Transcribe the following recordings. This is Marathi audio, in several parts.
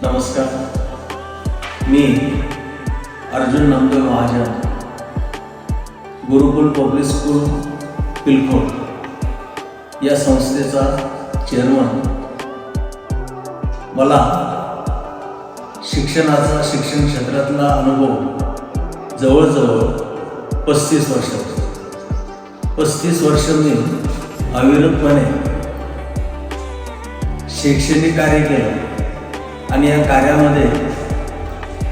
नमस्कार, मी अर्जुन नंदोय महाजन, गुरुकुल पब्लिक स्कूल पिलखोड या संस्थेचा चेअरमन. मला शिक्षण क्षेत्रातला अनुभव जवळजवळ 35 वर्ष मी अविरतपणे शैक्षणिक कार्य केलं आणि या कार्यामध्ये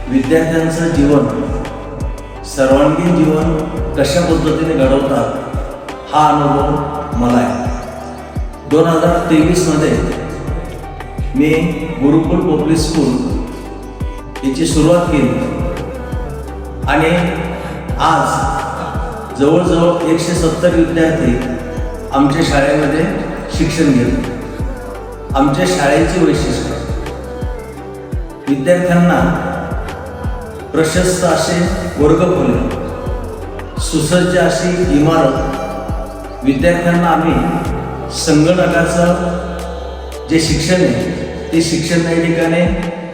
विद्यार्थ्यांचं जीवन, सर्वांगीण जीवन कशा पद्धतीने घडवतात हा अनुभव मला आहे. 2023 मी गुरुकुल पब्लिक स्कूल याची सुरुवात केली आणि आज जवळजवळ 170 विद्यार्थी आमच्या शाळेमध्ये शिक्षण घेतात. आमच्या शाळेची वैशिष्ट्य विद्यार्थ्यांना प्रशस्त असे वर्गखोले, सुसज्ज अशी इमारत, विद्यार्थ्यांना आम्ही संगणकाचं जे शिक्षण आहे ते शिक्षण या ठिकाणी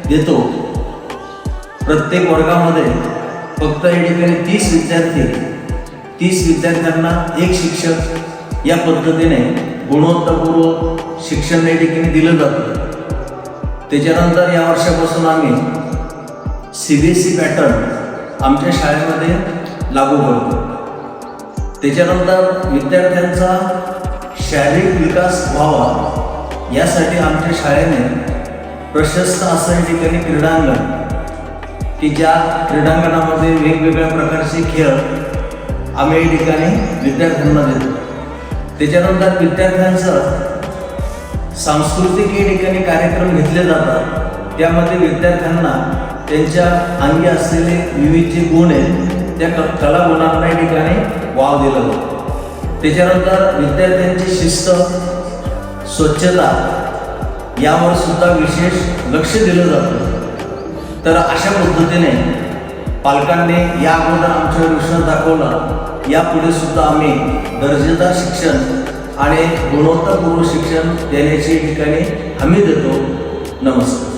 देतो. प्रत्येक वर्गामध्ये फक्त या ठिकाणी 30 विद्यार्थ्यांना एक शिक्षक या पद्धतीने गुणवत्तापूर्व शिक्षण या ठिकाणी दिलं जातं. त्याच्यानंतर या वर्षापासून आम्ही CBSE पॅटर्न आमच्या शाळेमध्ये लागू करतो. त्याच्यानंतर विद्यार्थ्यांचा शारीरिक विकास व्हावा यासाठी आमच्या शाळेने प्रशस्त असं या ठिकाणी क्रीडांगण, की ज्या क्रीडांगणामध्ये वेगवेगळ्या प्रकारचे खेळ आम्ही या ठिकाणी विद्यार्थ्यांना देतो. त्याच्यानंतर विद्यार्थ्यांचं सांस्कृतिक या ठिकाणी कार्यक्रम घेतले जातात. त्यामध्ये विद्यार्थ्यांना त्यांच्या अंगी असलेले विविध जे गुण आहेत त्या कलागुणांना या ठिकाणी वाव दिला जातो. त्याच्यानंतर विद्यार्थ्यांची शिस्त, स्वच्छता यावर सुद्धा विशेष लक्ष दिलं जातं. तर अशा पद्धतीने पालकांनी या अगोदर आमच्यावर विश्वास दाखवला. यापुढे सुद्धा आम्ही दर्जेदार शिक्षण आणि गुणवत्तापूर्व शिक्षण देण्याची ठिकाणी हमी देतो. नमस्कार.